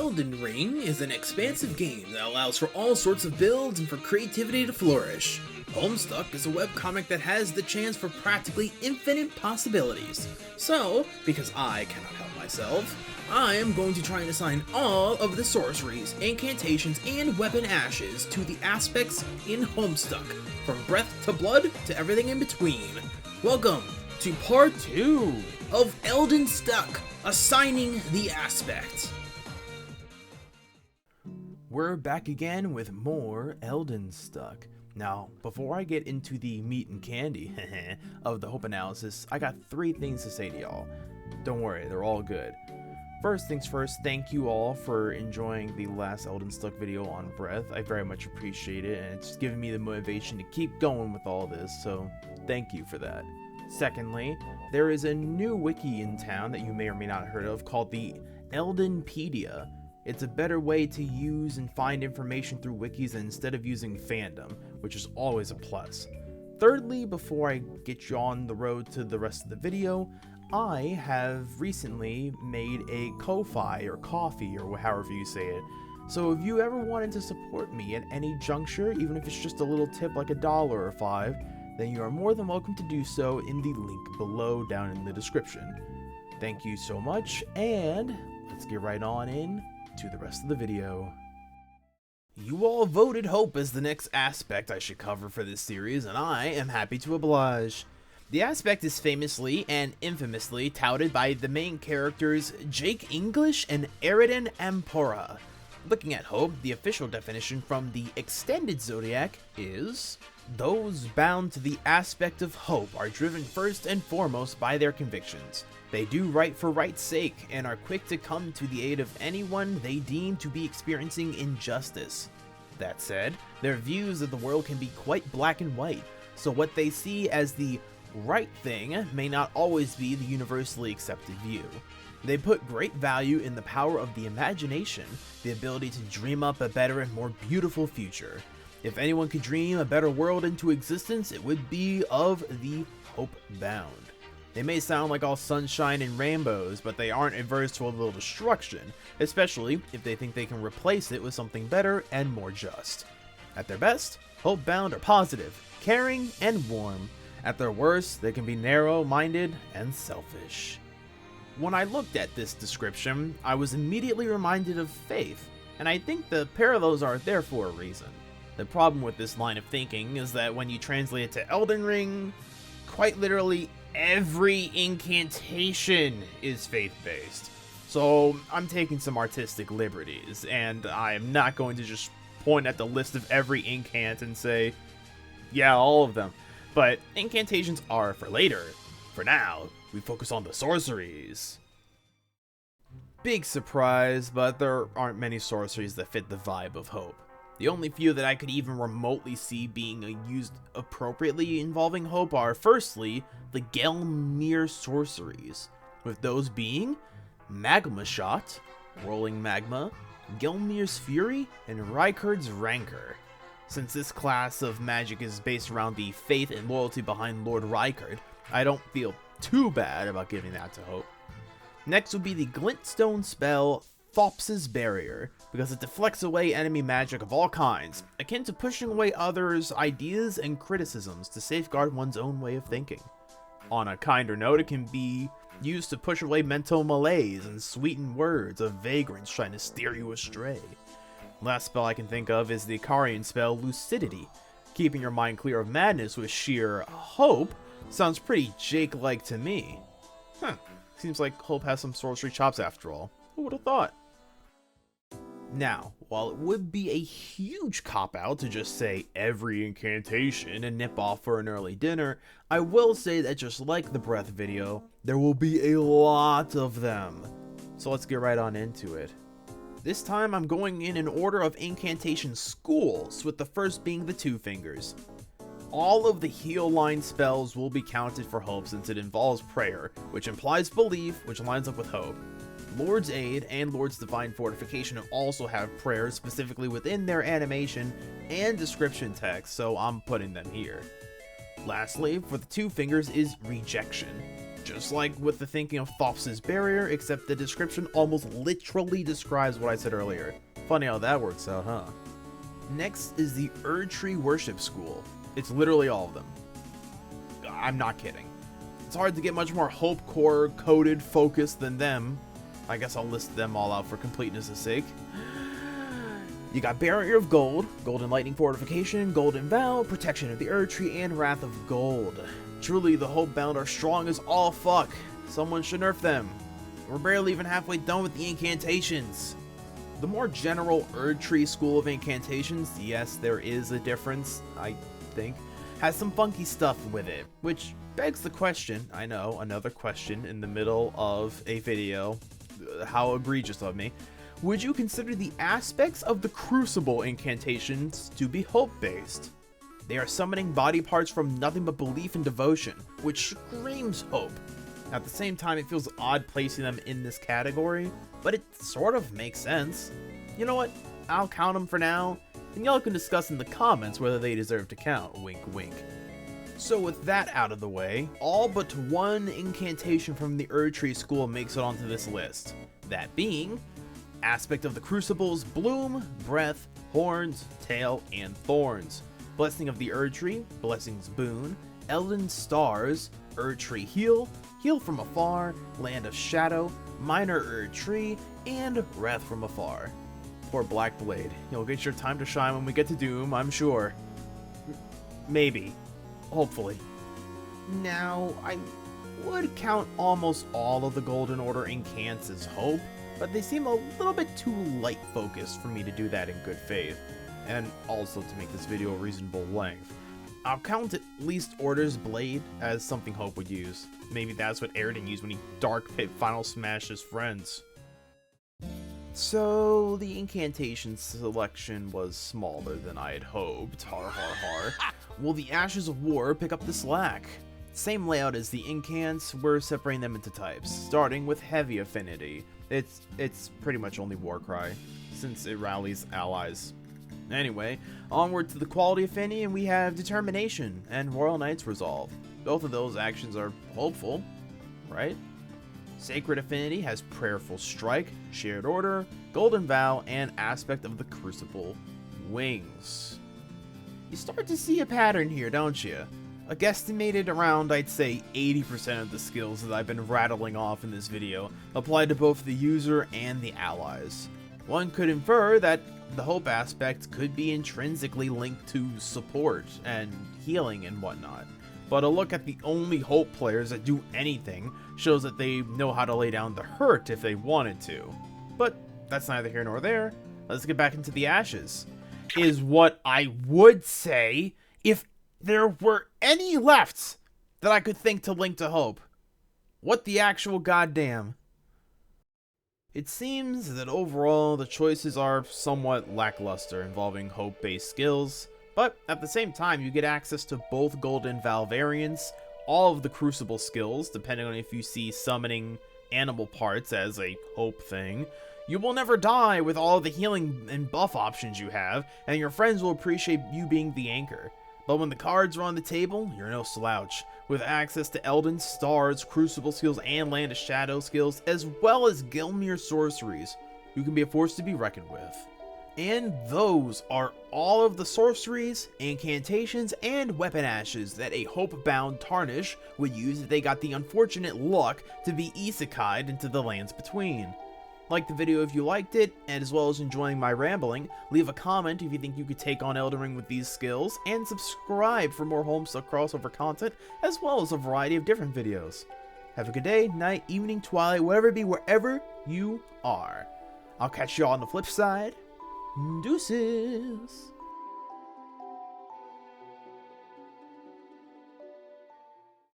Elden Ring is an expansive game that allows for all sorts of builds and for creativity to flourish. Homestuck is a webcomic that has the chance for practically infinite possibilities. So, because I cannot help myself, I am going to try and assign all of the sorceries, incantations, and weapon ashes to the aspects in Homestuck, from breath to blood to everything in between. Welcome to part 2 of Eldenstuck, assigning the aspect. We're back again with more Eldenstuck. Now, before I get into the meat and candy of the hope analysis, I got 3 things to say to y'all. Don't worry, they're all good. First things first, thank you all for enjoying the last Eldenstuck video on breath. I very much appreciate it, and it's given me the motivation to keep going with all this, so thank you for that. Secondly, there is a new wiki in town that you may or may not have heard of called the Eldenpedia. It's a better way to use and find information through wikis instead of using fandom, which is always a plus. Thirdly, before I get you on the road to the rest of the video, I have recently made a Ko-Fi or coffee or however you say it. So if you ever wanted to support me at any juncture, even if it's just a little tip like $1 or $5, then you are more than welcome to do so in the link below down in the description. Thank you so much, and let's get right on in to the rest of the video. You all voted Hope as the next aspect I should cover for this series, and I am happy to oblige. The aspect is famously and infamously touted by the main characters Jake English and Eridan Ampora. Looking at Hope, the official definition from the extended zodiac is: those bound to the aspect of hope are driven first and foremost by their convictions. They do right for right's sake and are quick to come to the aid of anyone they deem to be experiencing injustice. That said, their views of the world can be quite black and white, so what they see as the right thing may not always be the universally accepted view. They put great value in the power of the imagination, the ability to dream up a better and more beautiful future. If anyone could dream a better world into existence, it would be of the hope-bound. They may sound like all sunshine and rainbows, but they aren't averse to a little destruction, especially if they think they can replace it with something better and more just. At their best, hope-bound are positive, caring, and warm. At their worst, they can be narrow-minded and selfish. When I looked at this description, I was immediately reminded of Faith, and I think the parallels are there for a reason. The problem with this line of thinking is that when you translate it to Elden Ring, quite literally every incantation is faith-based. So I'm taking some artistic liberties, and I am not going to just point at the list of every incant and say, yeah, all of them. But incantations are for later. For now, we focus on the sorceries. Big surprise, but there aren't many sorceries that fit the vibe of Hope. The only few that I could even remotely see being used appropriately involving Hope are, firstly, the Gelmir sorceries, with those being Magma Shot, Rolling Magma, Gelmir's Fury, and Rykard's Rancor. Since this class of magic is based around the faith and loyalty behind Lord Rykard, I don't feel too bad about giving that to Hope. Next would be the Glintstone spell Thops's Barrier, because it deflects away enemy magic of all kinds, akin to pushing away others' ideas and criticisms to safeguard one's own way of thinking. On a kinder note, it can be used to push away mental malaise and sweeten words of vagrants trying to steer you astray. Last spell I can think of is the Ikarian spell Lucidity. Keeping your mind clear of madness with sheer hope sounds pretty Jake-like to me. Seems like Hope has some sorcery chops after all. Who would have thought? Now, while it would be a huge cop-out to just say every incantation and nip off for an early dinner, I will say that just like the breath video, there will be a lot of them. So let's get right on into it. This time I'm going in an order of incantation schools, with the first being the Two Fingers. All of the heal line spells will be counted for Hope since it involves prayer, which implies belief, which lines up with Hope. Lord's Aid and Lord's Divine Fortification also have prayers specifically within their animation and description text, so I'm putting them here. Lastly, for the Two Fingers is Rejection. just like with the thinking of Thoth's barrier, except the description almost literally describes what I said earlier. Funny how that works out, huh? Next is the Erdtree Worship School. It's literally all of them. I'm not kidding. It's hard to get much more Hope Core coded focus than them. I guess I'll list them all out for completeness' sake. You got Barrier of Gold, Golden Lightning Fortification, Golden Vow, Protection of the Erdtree, and Wrath of Gold. Truly, the Hopebound are strong as all fuck. Someone should nerf them. We're barely even halfway done with the Incantations. The more general Erdtree School of Incantations, yes, there is a difference, I think, has some funky stuff with it, which begs the question, I know, another question in the middle of a video, how egregious of me. Would you consider the aspects of the Crucible Incantations to be hope-based? They are summoning body parts from nothing but belief and devotion, which screams hope. At the same time, it feels odd placing them in this category, but it sort of makes sense. You know what? I'll count them for now, and y'all can discuss in the comments whether they deserve to count, wink wink. So with that out of the way, all but one incantation from the Erdtree School makes it onto this list. That being, Aspect of the Crucible's Bloom, Breath, Horns, Tail, and Thorns. Blessing of the Erdtree, Blessing's Boon, Elden Stars, Erdtree Heal, Heal from Afar, Land of Shadow, Minor Erdtree, and Wrath from Afar. Poor Blackblade. You'll get your time to shine when we get to Doom, I'm sure. Maybe. Hopefully. Now, I would count almost all of the Golden Order incants as hope, but they seem a little bit too light focused for me to do that in good faith, and also to make this video a reasonable length. I'll count at least Order's Blade as something Hope would use. Maybe that's what Eridan used when he Dark Pit Final Smashed his friends. So, the incantation selection was smaller than I had hoped, har har har. Will the Ashes of War pick up the slack? Same layout as the incants, we're separating them into types, starting with Heavy Affinity. It's pretty much only Warcry, since it rallies allies. Anyway, onward to the Quality Affinity, and we have Determination and Royal Knight's Resolve. Both of those actions are hopeful, right? Sacred Affinity has Prayerful Strike, Shared Order, Golden Vow, and Aspect of the Crucible, Wings. You start to see a pattern here, don't you? A guesstimated around, I'd say, 80% of the skills that I've been rattling off in this video apply to both the user and the allies. One could infer that the hope aspect could be intrinsically linked to support and healing and whatnot. But a look at the only hope players that do anything shows that they know how to lay down the hurt if they wanted to. But that's neither here nor there. Let's get back into the ashes. Is what I would say if there were any left that I could think to link to hope. What the actual goddamn? It seems that overall the choices are somewhat lackluster involving hope-based skills, but at the same time you get access to both Golden Vow variants, all of the Crucible skills, depending on if you see summoning animal parts as a hope thing. You will never die with all the healing and buff options you have, and your friends will appreciate you being the anchor. But when the cards are on the table, you're no slouch, with access to Elden Stars, Crucible skills, and Land of Shadow skills, as well as Gilmere Sorceries. You can be a force to be reckoned with. And those are all of the sorceries, incantations, and weapon ashes that a hope-bound Tarnish would use if they got the unfortunate luck to be isekai'd into the lands between. Like the video if you liked it, and as well as enjoying my rambling, leave a comment if you think you could take on Elden Ring with these skills, and subscribe for more Homestuck crossover content, as well as a variety of different videos. Have a good day, night, evening, twilight, whatever it be, wherever you are. I'll catch you all on the flip side. Deuces.